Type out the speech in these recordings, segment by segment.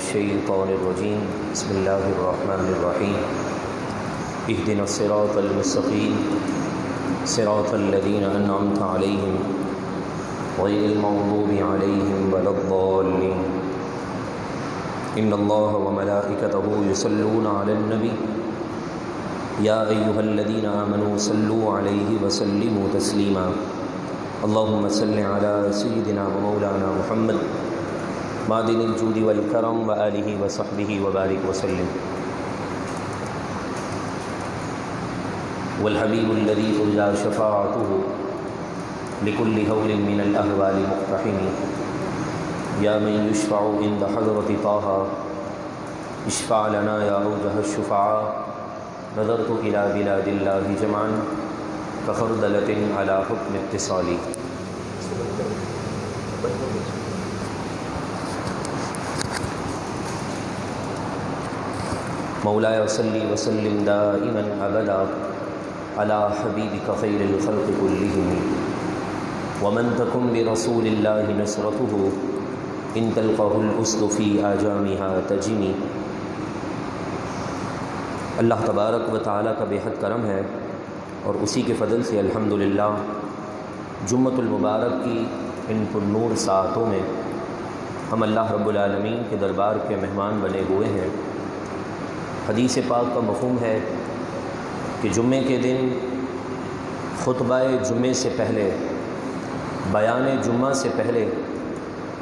الشيطان الرجيم بسم الله الرحمن الرحيم اهدنا الصراط المستقيم صراط الذين أنعمت عليهم غير المغضوب عليهم ولا الضالين إن الله وملائكته يصلون على النبي يا أيها الذين آمنوا صلوا عليه وسلموا تسليما اللهم صل على سيدنا ومولانا محمد معدن الجود والكرم وآله وصحبه وبارك وسلم والحبيب الذي ترجى شفاعته لكل هول من الأهوال مقتحم يا من يشفع عند حضرة طه اشفع لنا يا أوجه الشفعاء نظرت إلى بلاد الله جمعا كخردلة على حكم اتصالي مولاي صلي وسلم دائما أبدا على حبيبك خير الخلق كلهم ومن تكن برسول الله نصرته إن تلقه الأسد في آجامها تجمي اللہ تبارک و تعالیٰ کا بے حد کرم ہے اور اسی کے فضل سے الحمدللہ جمعۃ المبارک کی ان پر نور ساعتوں میں ہم اللہ رب العالمین کے دربار کے مہمان بنے ہوئے ہیں۔ حدیث پاک کا مفہوم ہے کہ جمعے کے دن خطبہ جمعے سے پہلے، بیان جمعہ سے پہلے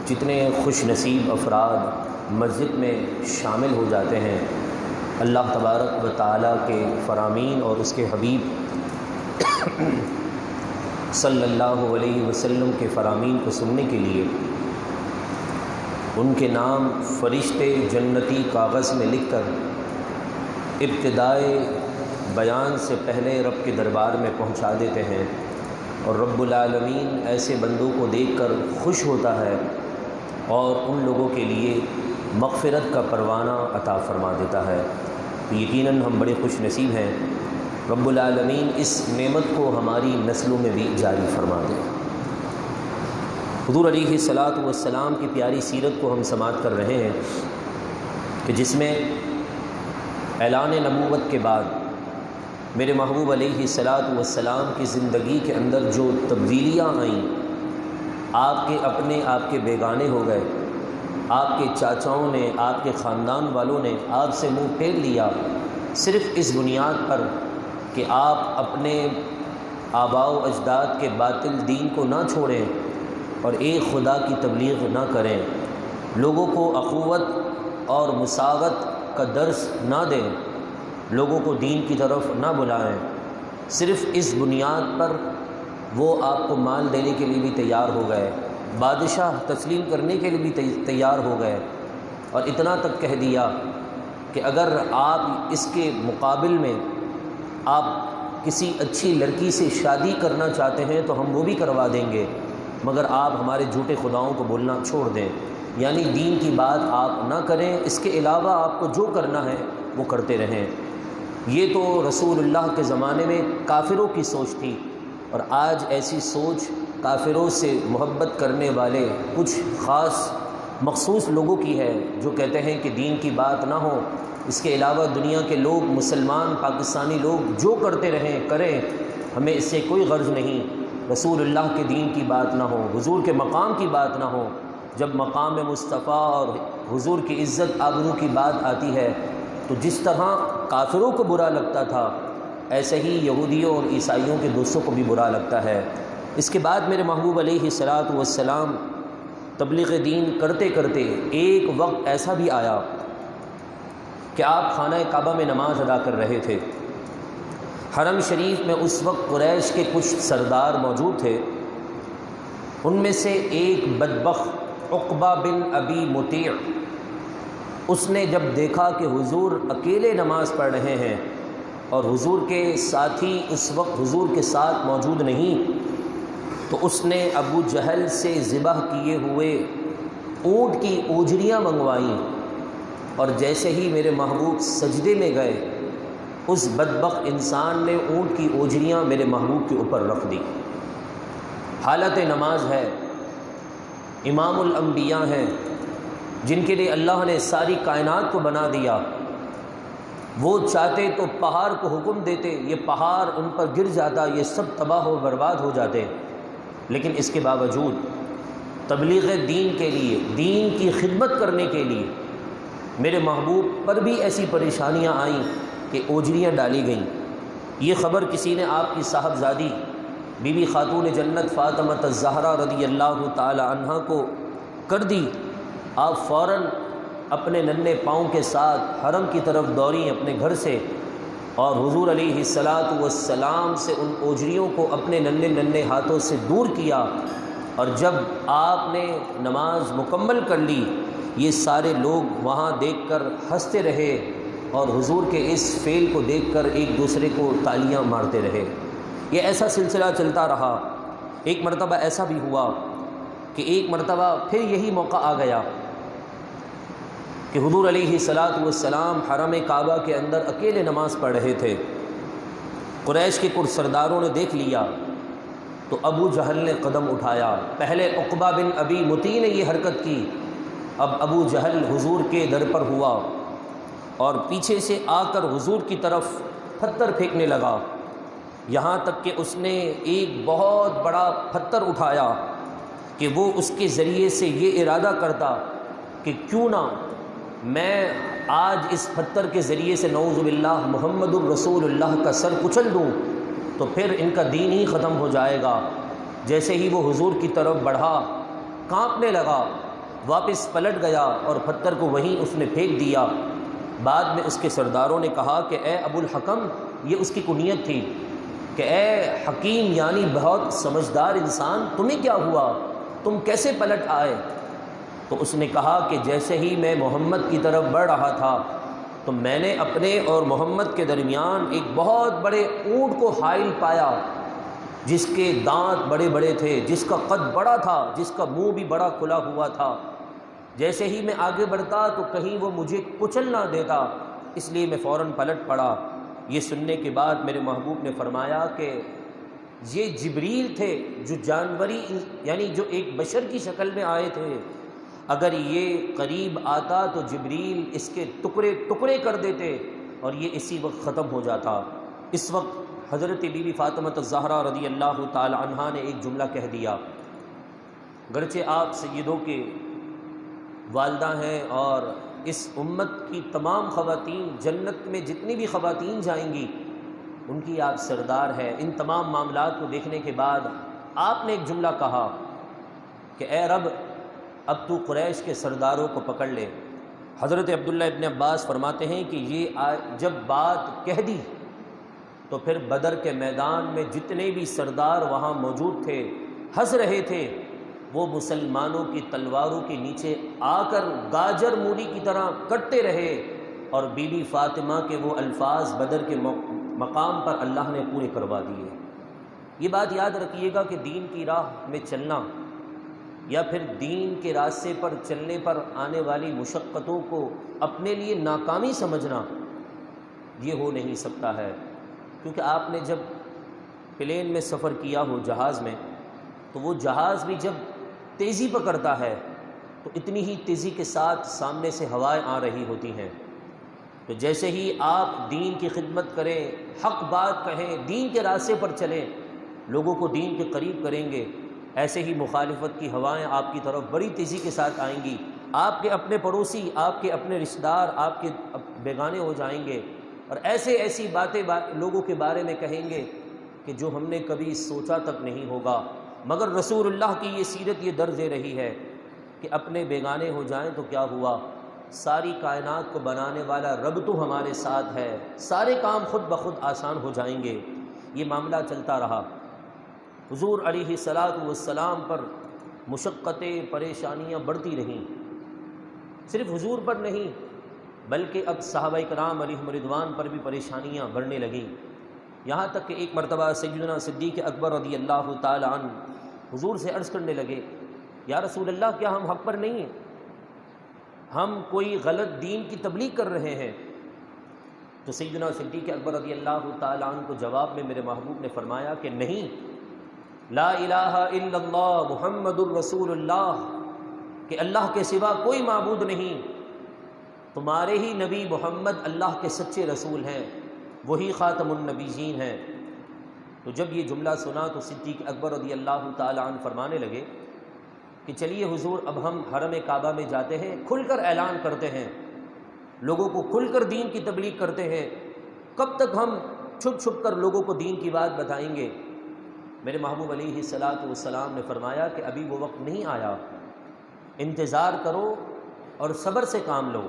جتنے خوش نصیب افراد مسجد میں شامل ہو جاتے ہیں، اللہ تبارک و تعالیٰ کے فرامین اور اس کے حبیب صلی اللہ علیہ وسلم کے فرامین کو سننے کے لیے ان کے نام فرشتے جنتی کاغذ میں لکھ کر ابتدائی بیان سے پہلے رب کے دربار میں پہنچا دیتے ہیں، اور رب العالمین ایسے بندوں کو دیکھ کر خوش ہوتا ہے اور ان لوگوں کے لیے مغفرت کا پروانہ عطا فرما دیتا ہے۔ یقیناً ہم بڑے خوش نصیب ہیں، رب العالمین اس نعمت کو ہماری نسلوں میں بھی جاری فرما دے۔ حضور علیہ الصلاۃ والسلام کی پیاری سیرت کو ہم سماعت کر رہے ہیں کہ جس میں اعلان نبوت کے بعد میرے محبوب علیہ الصلاۃ والسلام کی زندگی کے اندر جو تبدیلیاں آئیں، آپ کے اپنے آپ کے بیگانے ہو گئے، آپ کے چاچاؤں نے، آپ کے خاندان والوں نے آپ سے منہ پھیر لیا صرف اس بنیاد پر کہ آپ اپنے آباء و اجداد کے باطل دین کو نہ چھوڑیں اور ایک خدا کی تبلیغ نہ کریں، لوگوں کو اخوت اور مساوات کا درس نہ دیں، لوگوں کو دین کی طرف نہ بلائیں، صرف اس بنیاد پر وہ آپ کو مال دینے کے لیے بھی تیار ہو گئے، بادشاہ تسلیم کرنے کے لیے بھی تیار ہو گئے، اور اتنا تک کہہ دیا کہ اگر آپ اس کے مقابل میں آپ کسی اچھی لڑکی سے شادی کرنا چاہتے ہیں تو ہم وہ بھی کروا دیں گے، مگر آپ ہمارے جھوٹے خداؤں کو بولنا چھوڑ دیں، یعنی دین کی بات آپ نہ کریں، اس کے علاوہ آپ کو جو کرنا ہے وہ کرتے رہیں۔ یہ تو رسول اللہ کے زمانے میں کافروں کی سوچ تھی، اور آج ایسی سوچ کافروں سے محبت کرنے والے کچھ خاص مخصوص لوگوں کی ہے، جو کہتے ہیں کہ دین کی بات نہ ہو، اس کے علاوہ دنیا کے لوگ، مسلمان پاکستانی لوگ جو کرتے رہیں کریں، ہمیں اس سے کوئی غرض نہیں، رسول اللہ کے دین کی بات نہ ہو، حضور کے مقام کی بات نہ ہو۔ جب مقام مصطفیٰ اور حضور کی عزت آبرو کی بات آتی ہے تو جس طرح کافروں کو برا لگتا تھا، ایسے ہی یہودیوں اور عیسائیوں کے دوستوں کو بھی برا لگتا ہے۔ اس کے بعد میرے محبوب علیہ الصلاۃ والسلام تبلیغ دین کرتے کرتے ایک وقت ایسا بھی آیا کہ آپ خانہ کعبہ میں نماز ادا کر رہے تھے۔ حرم شریف میں اس وقت قریش کے کچھ سردار موجود تھے، ان میں سے ایک بدبخت عقبہ بن ابی مطیع، اس نے جب دیکھا کہ حضور اکیلے نماز پڑھ رہے ہیں اور حضور کے ساتھی اس وقت حضور کے ساتھ موجود نہیں، تو اس نے ابو جہل سے ذبح کیے ہوئے اونٹ کی اوجریاں منگوائیں، اور جیسے ہی میرے محبوب سجدے میں گئے، اس بدبخت انسان نے اونٹ کی اوجریاں میرے محبوب کے اوپر رکھ دی۔ حالت نماز ہے، امام الانبیاء ہیں، جن کے لیے اللہ نے ساری کائنات کو بنا دیا، وہ چاہتے تو پہاڑ کو حکم دیتے، یہ پہاڑ ان پر گر جاتا، یہ سب تباہ و برباد ہو جاتے، لیکن اس کے باوجود تبلیغ دین کے لیے، دین کی خدمت کرنے کے لیے میرے محبوب پر بھی ایسی پریشانیاں آئیں کہ اوجریاں ڈالی گئیں۔ یہ خبر کسی نے آپ کی صاحبزادی بی بی خاتون جنت فاطمہ الزہرا رضی اللہ تعالی عنہا کو کر دی۔ آپ فوراً اپنے ننھے پاؤں کے ساتھ حرم کی طرف دوڑیں اپنے گھر سے، اور حضور علیہ السلام سے ان اوجریوں کو اپنے ننھے ہاتھوں سے دور کیا، اور جب آپ نے نماز مکمل کر لی، یہ سارے لوگ وہاں دیکھ کر ہنستے رہے اور حضور کے اس فعل کو دیکھ کر ایک دوسرے کو تالیاں مارتے رہے۔ یہ ایسا سلسلہ چلتا رہا۔ ایک مرتبہ ایسا بھی ہوا کہ ایک مرتبہ پھر یہی موقع آ گیا کہ حضور علیہ السلام حرم کعبہ کے اندر اکیلے نماز پڑھ رہے تھے۔ قریش کے کچھ سرداروں نے دیکھ لیا تو ابو جہل نے قدم اٹھایا۔ پہلے عقبہ بن ابی مطیع نے یہ حرکت کی، اب ابو جہل حضور کے در پر ہوا اور پیچھے سے آ کر حضور کی طرف پتھر پھینکنے لگا، یہاں تک کہ اس نے ایک بہت بڑا پتھر اٹھایا کہ وہ اس کے ذریعے سے یہ ارادہ کرتا کہ کیوں نہ میں آج اس پتھر کے ذریعے سے نعوذ باللہ محمد الرسول اللہ کا سر کچل دوں تو پھر ان کا دین ہی ختم ہو جائے گا۔ جیسے ہی وہ حضور کی طرف بڑھا، کانپنے لگا، واپس پلٹ گیا اور پتھر کو وہیں اس نے پھینک دیا۔ بعد میں اس کے سرداروں نے کہا کہ اے ابو الحکم، یہ اس کی کنیت تھی کہ اے حکیم یعنی بہت سمجھدار انسان، تمہیں کیا ہوا، تم کیسے پلٹ آئے؟ تو اس نے کہا کہ جیسے ہی میں محمد کی طرف بڑھ رہا تھا تو میں نے اپنے اور محمد کے درمیان ایک بہت بڑے اونٹ کو حائل پایا، جس کے دانت بڑے بڑے تھے، جس کا قد بڑا تھا، جس کا منہ بھی بڑا کھلا ہوا تھا۔ جیسے ہی میں آگے بڑھتا تو کہیں وہ مجھے کچل نہ دیتا، اس لیے میں فوراً پلٹ پڑا۔ یہ سننے کے بعد میرے محبوب نے فرمایا کہ یہ جبریل تھے جو جانوری یعنی جو ایک بشر کی شکل میں آئے تھے، اگر یہ قریب آتا تو جبریل اس کے ٹکڑے ٹکڑے کر دیتے اور یہ اسی وقت ختم ہو جاتا۔ اس وقت حضرت بی بی فاطمہ الزہرا رضی اللہ تعالی عنہا نے ایک جملہ کہہ دیا، گرچہ آپ سیدوں کے والدہ ہیں اور اس امت کی تمام خواتین، جنت میں جتنی بھی خواتین جائیں گی ان کی آپ سردار ہیں، ان تمام معاملات کو دیکھنے کے بعد آپ نے ایک جملہ کہا کہ اے رب، اب تو قریش کے سرداروں کو پکڑ لے۔ حضرت عبداللہ ابن عباس فرماتے ہیں کہ یہ جب بات کہہ دی تو پھر بدر کے میدان میں جتنے بھی سردار وہاں موجود تھے ہنس رہے تھے، وہ مسلمانوں کی تلواروں کے نیچے آ کر گاجر مولی کی طرح کٹتے رہے، اور بی بی فاطمہ کے وہ الفاظ بدر کے مقام پر اللہ نے پورے کروا دیے۔ یہ بات یاد رکھیے گا کہ دین کی راہ میں چلنا یا پھر دین کے راستے پر چلنے پر آنے والی مشقتوں کو اپنے لیے ناکامی سمجھنا یہ ہو نہیں سکتا ہے، کیونکہ آپ نے جب پلین میں سفر کیا ہو، جہاز میں، تو وہ جہاز بھی جب تیزی پکڑتا ہے تو اتنی ہی تیزی کے ساتھ سامنے سے ہوائیں آ رہی ہوتی ہیں، تو جیسے ہی آپ دین کی خدمت کریں، حق بات کہیں، دین کے راستے پر چلیں، لوگوں کو دین کے قریب کریں گے، ایسے ہی مخالفت کی ہوائیں آپ کی طرف بڑی تیزی کے ساتھ آئیں گی، آپ کے اپنے پڑوسی، آپ کے اپنے رشتہ دار آپ کے بیگانے ہو جائیں گے، اور ایسی باتیں لوگوں کے بارے میں کہیں گے کہ جو ہم نے کبھی سوچا تک نہیں ہوگا۔ مگر رسول اللہ کی یہ سیرت یہ درج دے رہی ہے کہ اپنے بیگانے ہو جائیں تو کیا ہوا، ساری کائنات کو بنانے والا رب تو ہمارے ساتھ ہے، سارے کام خود بخود آسان ہو جائیں گے۔ یہ معاملہ چلتا رہا۔ حضور علیہ السلام پر مشقتیں، پریشانیاں بڑھتی رہیں، صرف حضور پر نہیں بلکہ اب صحابہ کرام علیہم رضوان پر بھی پریشانیاں بڑھنے لگیں، یہاں تک کہ ایک مرتبہ سیدنا صدیق اکبر رضی اللہ تعالی عنہ حضور سے عرض کرنے لگے، یا رسول اللہ، کیا ہم حق پر نہیں ہیں؟ ہم کوئی غلط دین کی تبلیغ کر رہے ہیں؟ تو سیدنا صدیق اکبر رضی اللہ تعالی عنہ کو جواب میں میرے محبوب نے فرمایا کہ نہیں، لا الہ الا اللہ محمد الرسول اللہ، کہ اللہ کے سوا کوئی معبود نہیں، تمہارے ہی نبی محمد اللہ کے سچے رسول ہیں، وہی خاتم النبیین ہیں۔ تو جب یہ جملہ سنا تو صدیق اکبر رضی اللہ تعالی عنہ فرمانے لگے کہ چلیے حضور، اب ہم حرم کعبہ میں جاتے ہیں، کھل کر اعلان کرتے ہیں، لوگوں کو کھل کر دین کی تبلیغ کرتے ہیں، کب تک ہم چھپ چھپ کر لوگوں کو دین کی بات بتائیں گے؟ میرے محبوب علیہ الصلاۃ والسلام نے فرمایا کہ ابھی وہ وقت نہیں آیا، انتظار کرو اور صبر سے کام لو۔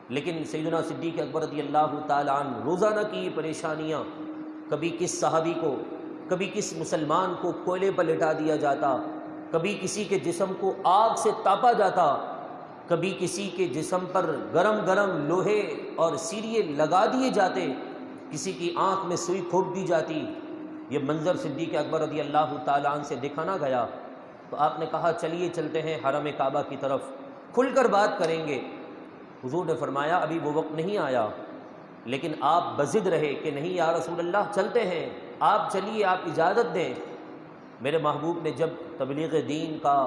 لیکن سیدنا صدیق اکبر رضی اللہ تعالی عنہ روزانہ کی یہ پریشانیاں، کبھی کس صحابی کو، کبھی کس مسلمان کو کوئلے پر لٹا دیا جاتا، کبھی کسی کے جسم کو آگ سے تاپا جاتا، کبھی کسی کے جسم پر گرم گرم لوہے اور سیریے لگا دیے جاتے، کسی کی آنکھ میں سوئی پھونک دی جاتی۔ یہ منظر صدیق اکبر رضی اللہ تعالی عنہ سے دیکھا نہ گیا، تو آپ نے کہا چلیے چلتے ہیں حرم کعبہ کی طرف، کھل کر بات کریں گے۔ حضور نے فرمایا ابھی وہ وقت نہیں آیا، لیکن آپ بضد رہے کہ نہیں یا رسول اللہ چلتے ہیں، آپ چلیے، آپ اجازت دیں۔ میرے محبوب نے جب تبلیغ دین کا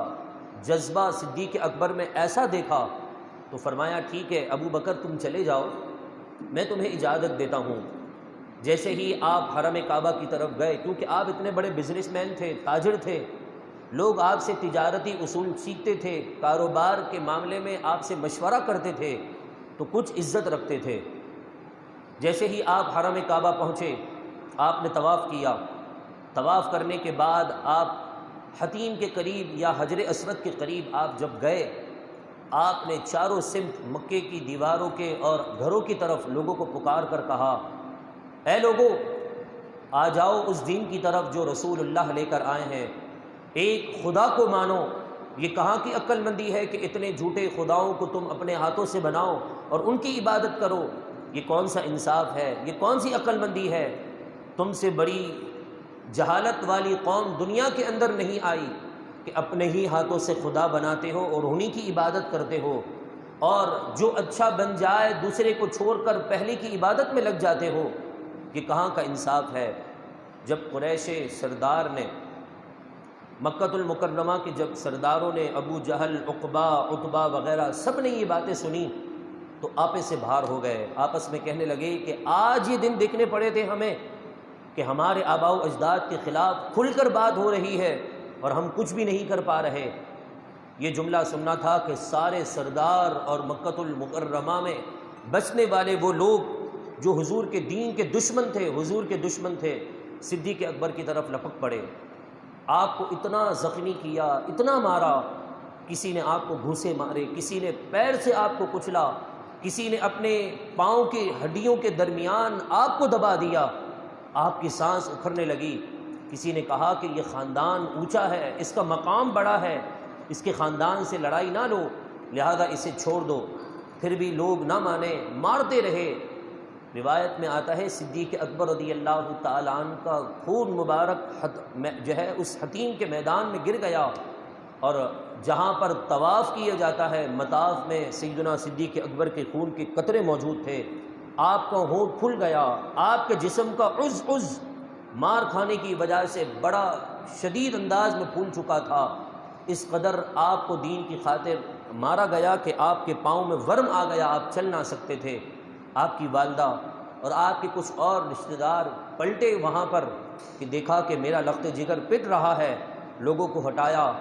جذبہ صدیق اکبر میں ایسا دیکھا تو فرمایا ٹھیک ہے ابو بکر تم چلے جاؤ، میں تمہیں اجازت دیتا ہوں۔ جیسے ہی آپ حرم کعبہ کی طرف گئے، کیونکہ آپ اتنے بڑے بزنس مین تھے، تاجر تھے، لوگ آپ سے تجارتی اصول سیکھتے تھے، کاروبار کے معاملے میں آپ سے مشورہ کرتے تھے، تو کچھ عزت رکھتے تھے۔ جیسے ہی آپ حرم کعبہ پہنچے، آپ نے طواف کیا، طواف کرنے کے بعد آپ حتیم کے قریب یا حجر اسود کے قریب آپ جب گئے، آپ نے چاروں سمت مکے کی دیواروں کے اور گھروں کی طرف لوگوں کو پکار کر کہا، اے لوگو آ جاؤ اس دین کی طرف جو رسول اللہ لے کر آئے ہیں، ایک خدا کو مانو۔ یہ کہاں کی عقل مندی ہے کہ اتنے جھوٹے خداؤں کو تم اپنے ہاتھوں سے بناؤ اور ان کی عبادت کرو؟ یہ کون سا انصاف ہے؟ یہ کون سی عقل مندی ہے؟ تم سے بڑی جہالت والی قوم دنیا کے اندر نہیں آئی کہ اپنے ہی ہاتھوں سے خدا بناتے ہو اور انہی کی عبادت کرتے ہو، اور جو اچھا بن جائے دوسرے کو چھوڑ کر پہلے کی عبادت میں لگ جاتے ہو۔ یہ کہاں کا انصاف ہے؟ جب قریش سردار نے، مکۃ المکرمہ کے جب سرداروں نے، ابو جہل، عقبہ، عتبہ وغیرہ سب نے یہ باتیں سنی تو آپے سے باہر ہو گئے، آپس میں کہنے لگے کہ آج یہ دن دیکھنے پڑے تھے ہمیں کہ ہمارے آباء و اجداد کے خلاف کھل کر بات ہو رہی ہے اور ہم کچھ بھی نہیں کر پا رہے۔ یہ جملہ سننا تھا کہ سارے سردار اور مکۃ المکرمہ میں بچنے والے وہ لوگ جو حضور کے دین کے دشمن تھے، حضور کے دشمن تھے، صدیق اکبر کی طرف لپک پڑے۔ آپ کو اتنا زخمی کیا، اتنا مارا، کسی نے آپ کو گھوسے مارے، کسی نے پیر سے آپ کو کچلا، کسی نے اپنے پاؤں کی ہڈیوں کے درمیان آپ کو دبا دیا، آپ کی سانس اکھڑنے لگی۔ کسی نے کہا کہ یہ خاندان اونچا ہے، اس کا مقام بڑا ہے، اس کے خاندان سے لڑائی نہ لو، لہذا اسے چھوڑ دو۔ پھر بھی لوگ نہ مانے، مارتے رہے۔ روایت میں آتا ہے صدیق اکبر رضی اللہ تعالی عنہ کا خون مبارک جو ہے اس حتیم کے میدان میں گر گیا، اور جہاں پر طواف کیا جاتا ہے مطاف میں سیدنا صدیق اکبر کے خون کے قطرے موجود تھے۔ آپ کا ہونٹ کھل گیا، آپ کے جسم کا عضو مار کھانے کی وجہ سے بڑا شدید انداز میں پھول چکا تھا۔ اس قدر آپ کو دین کی خاطر مارا گیا کہ آپ کے پاؤں میں ورم آ گیا، آپ چل نہ سکتے تھے۔ آپ کی والدہ اور آپ کے کچھ اور رشتہ دار پلٹے وہاں پر کہ دیکھا کہ میرا لخت جگر پٹ رہا ہے، لوگوں کو ہٹایا۔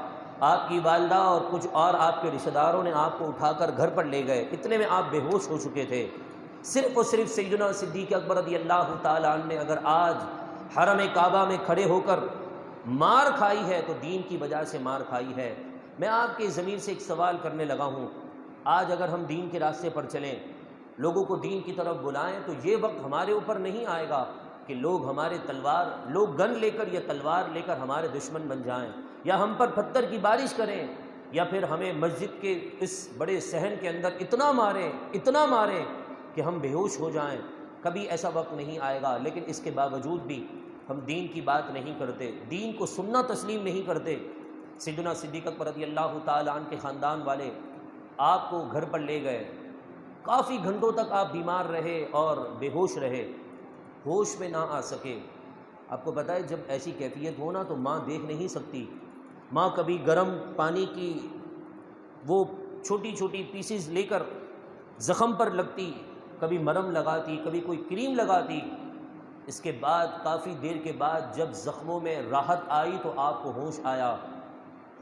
آپ کی والدہ اور کچھ اور آپ کے رشتہ داروں نے آپ کو اٹھا کر گھر پر لے گئے، اتنے میں آپ بے ہوش ہو چکے تھے۔ صرف اور صرف سیدنا صدیق اکبر رضی اللہ تعالی عنہ نے اگر آج حرم کعبہ میں کھڑے ہو کر مار کھائی ہے تو دین کی وجہ سے مار کھائی ہے۔ میں آپ کے ضمیر سے ایک سوال کرنے لگا ہوں، آج اگر ہم دین کے راستے پر چلیں، لوگوں کو دین کی طرف بلائیں، تو یہ وقت ہمارے اوپر نہیں آئے گا کہ لوگ گن لے کر یا تلوار لے کر ہمارے دشمن بن جائیں، یا ہم پر پتھر کی بارش کریں، یا پھر ہمیں مسجد کے اس بڑے صحن کے اندر اتنا ماریں کہ ہم بے ہوش ہو جائیں۔ کبھی ایسا وقت نہیں آئے گا، لیکن اس کے باوجود بھی ہم دین کی بات نہیں کرتے، دین کو سننا تسلیم نہیں کرتے۔ سیدنا صدیق اکبر رضی اللہ تعالی عنہ کے خاندان والے آپ کو گھر پر لے گئے، کافی گھنٹوں تک آپ بیمار رہے اور بے ہوش رہے، ہوش میں نہ آ سکے۔ آپ کو پتہ ہے جب ایسی کیفیت ہو نا تو ماں دیکھ نہیں سکتی، ماں کبھی گرم پانی کی وہ چھوٹی چھوٹی پیسز لے کر زخم پر لگتی، کبھی مرہم لگاتی، کبھی کوئی کریم لگاتی۔ اس کے بعد کافی دیر کے بعد جب زخموں میں راحت آئی تو آپ کو ہوش آیا۔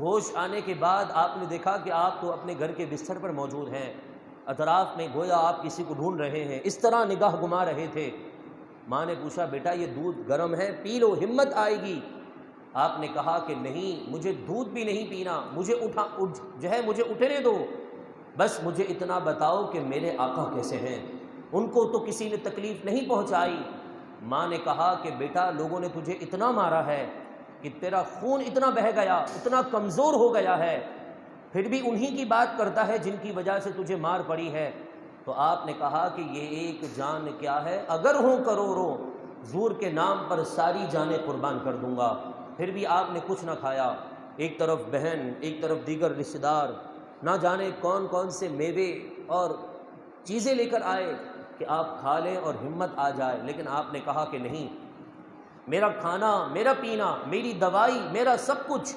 ہوش آنے کے بعد آپ نے دیکھا کہ آپ تو اپنے گھر کے بستر پر موجود ہیں، اطراف میں گویا آپ کسی کو ڈھونڈ رہے ہیں، اس طرح نگاہ گما رہے تھے۔ ماں نے پوچھا بیٹا یہ دودھ گرم ہے، پی لو، ہمت آئے گی۔ آپ نے کہا کہ نہیں، مجھے دودھ بھی نہیں پینا، مجھے اٹھنے دو، بس مجھے اتنا بتاؤ کہ میرے آقا کیسے ہیں، ان کو تو کسی نے تکلیف نہیں پہنچائی۔ ماں نے کہا کہ بیٹا لوگوں نے تجھے اتنا مارا ہے کہ تیرا خون اتنا بہہ گیا، اتنا کمزور ہو گیا ہے، پھر بھی انہی کی بات کرتا ہے جن کی وجہ سے تجھے مار پڑی ہے۔ تو آپ نے کہا کہ یہ ایک جان کیا ہے، اگر ہوں کروڑوں، حضور کے نام پر ساری جانیں قربان کر دوں گا۔ پھر بھی آپ نے کچھ نہ کھایا۔ ایک طرف بہن، ایک طرف دیگر رشتہ دار، نہ جانے کون کون سے میوے اور چیزیں لے کر آئے کہ آپ کھا لیں اور ہمت آ جائے، لیکن آپ نے کہا کہ نہیں، میرا کھانا، میرا پینا، میری دوائی، میرا سب کچھ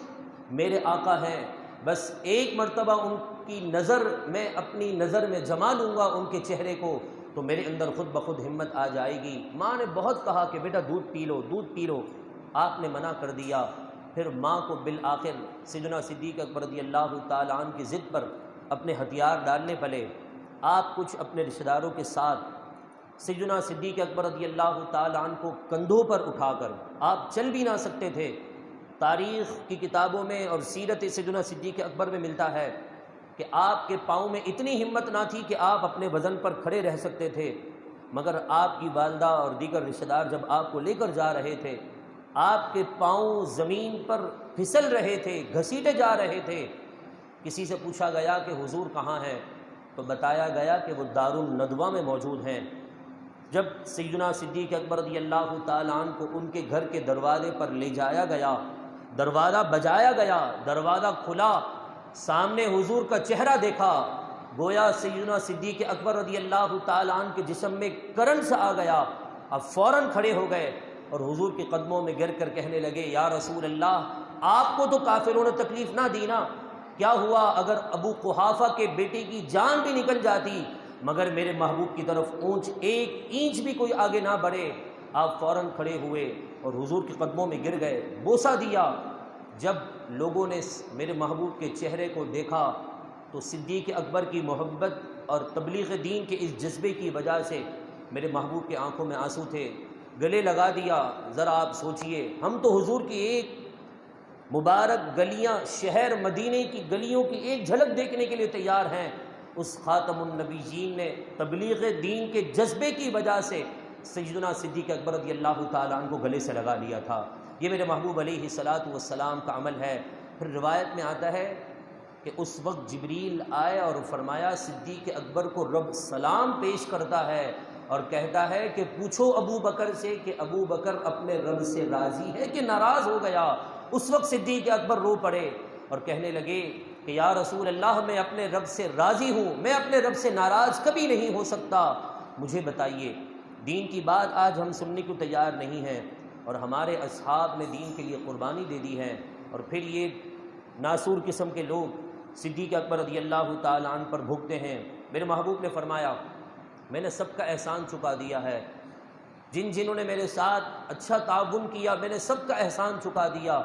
میرے آقا ہیں، بس ایک مرتبہ ان کی نظر میں اپنی نظر میں جما لوں گا ان کے چہرے کو تو میرے اندر خود بخود ہمت آ جائے گی۔ ماں نے بہت کہا کہ بیٹا دودھ پی لو، دودھ پی لو، آپ نے منع کر دیا۔ پھر ماں کو بالآخر سیدنا صدیق اکبر رضی اللہ تعالیٰ عنہ کی ضد پر اپنے ہتھیار ڈالنے پڑے۔ آپ کچھ اپنے رشتہ داروں کے ساتھ سیدنا صدیق اکبر رضی اللہ تعالیٰ عنہ کو کندھوں پر اٹھا کر، آپ چل بھی نہ سکتے تھے۔ تاریخ کی کتابوں میں اور سیرت سیدنا صدیق اکبر میں ملتا ہے کہ آپ کے پاؤں میں اتنی ہمت نہ تھی کہ آپ اپنے وزن پر کھڑے رہ سکتے تھے، مگر آپ کی والدہ اور دیگر رشتہ دار جب آپ کو لے کر جا رہے تھے، آپ کے پاؤں زمین پر پھسل رہے تھے، گھسیٹے جا رہے تھے۔ کسی سے پوچھا گیا کہ حضور کہاں ہیں؟ تو بتایا گیا کہ وہ دارالندوہ میں موجود ہیں۔ جب سیدنا صدیق اکبر رضی اللہ تعالیٰ عنہ کو ان کے گھر کے دروازے پر لے جایا گیا، دروازہ بجایا گیا، دروازہ کھلا، سامنے حضور کا چہرہ دیکھا، گویا سیدنا صدیق اکبر رضی اللہ تعالیٰ عنہ کے جسم میں کرنٹ آ گیا۔ اب فوراً کھڑے ہو گئے اور حضور کے قدموں میں گر کر کہنے لگے یا رسول اللہ، آپ کو تو کافروں نے تکلیف نہ دی نا، کیا ہوا اگر ابو قحافہ کے بیٹے کی جان بھی نکل جاتی مگر میرے محبوب کی طرف ایک اینچ بھی کوئی آگے نہ بڑھے۔ آپ فوراً کھڑے ہوئے اور حضور کے قدموں میں گر گئے، بوسہ دیا۔ جب لوگوں نے میرے محبوب کے چہرے کو دیکھا تو صدیق اکبر کی محبت اور تبلیغ دین کے اس جذبے کی وجہ سے میرے محبوب کے آنکھوں میں آنسو تھے، گلے لگا دیا۔ ذرا آپ سوچئے، ہم تو حضور کی ایک مبارک گلیاں، شہر مدینے کی گلیوں کی ایک جھلک دیکھنے کے لیے تیار ہیں، اس خاتم النبیین نے تبلیغ دین کے جذبے کی وجہ سے سیدنا صدیق اکبر رضی اللہ تعالیٰ عنہ کو گلے سے لگا لیا تھا۔ یہ میرے محبوب علیہ الصلاۃ والسلام کا عمل ہے۔ پھر روایت میں آتا ہے کہ اس وقت جبریل آئے اور فرمایا صدیق اکبر کو رب سلام پیش کرتا ہے اور کہتا ہے کہ پوچھو ابو بکر سے کہ ابو بکر اپنے رب سے راضی ہے کہ ناراض ہو گیا۔ اس وقت صدیق اکبر رو پڑے اور کہنے لگے کہ یا رسول اللہ، میں اپنے رب سے راضی ہوں، میں اپنے رب سے ناراض کبھی نہیں ہو سکتا۔ مجھے بتائیے، دین کی بات آج ہم سننے کو تیار نہیں ہیں اور ہمارے اصحاب نے دین کے لیے قربانی دے دی ہے، اور پھر یہ ناسور قسم کے لوگ صدیق اکبر رضی اللہ تعالیٰ عنہ پر بھگتے ہیں۔ میرے محبوب نے فرمایا میں نے سب کا احسان چکا دیا ہے، جنہوں نے میرے ساتھ اچھا تعاون کیا میں نے سب کا احسان چکا دیا،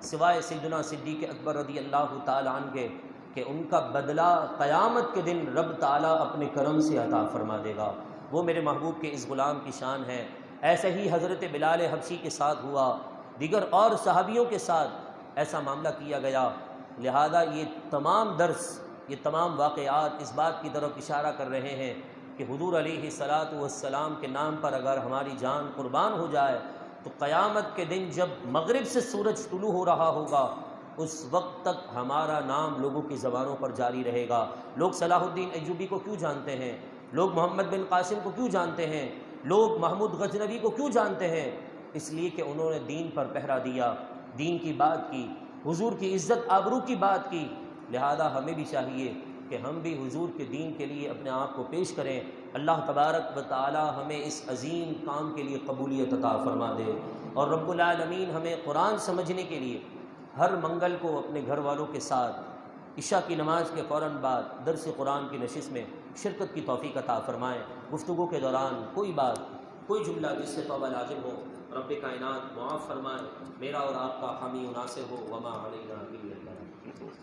سوائے سیدنا صدیق اکبر رضی اللہ تعالیٰ عنہ کے، کہ ان کا بدلہ قیامت کے دن رب تعالیٰ اپنے کرم سے عطا فرما دے گا۔ وہ میرے محبوب کے اس غلام کی شان ہے۔ ایسے ہی حضرت بلال حبشی کے ساتھ ہوا، دیگر اور صحابیوں کے ساتھ ایسا معاملہ کیا گیا۔ لہذا یہ تمام درس، یہ تمام واقعات اس بات کی طرف اشارہ کر رہے ہیں کہ حضور علیہ الصلاۃ والسلام کے نام پر اگر ہماری جان قربان ہو جائے تو قیامت کے دن جب مغرب سے سورج طلوع ہو رہا ہوگا اس وقت تک ہمارا نام لوگوں کی زبانوں پر جاری رہے گا۔ لوگ صلاح الدین ایوبی کو کیوں جانتے ہیں؟ لوگ محمد بن قاسم کو کیوں جانتے ہیں؟ لوگ محمود غزنوی کو کیوں جانتے ہیں؟ اس لیے کہ انہوں نے دین پر پہرا دیا، دین کی بات کی، حضور کی عزت آبرو کی بات کی۔ لہذا ہمیں بھی چاہیے کہ ہم بھی حضور کے دین کے لیے اپنے آپ کو پیش کریں۔ اللہ تبارک و تعالی ہمیں اس عظیم کام کے لیے قبولیت عطا فرما دے، اور رب العالمین ہمیں قرآن سمجھنے کے لیے ہر منگل کو اپنے گھر والوں کے ساتھ عشاء کی نماز کے فوراً بعد درس قرآن کی نشست میں شرکت کی توفیق عطا فرمائیں۔ گفتگو کے دوران کوئی بات، کوئی جملہ جس سے توبہ لازم ہو، رب کائنات معاف فرمائے، میرا اور آپ کا حامی و ناصر ہو۔ وما علینا الا البلاغ۔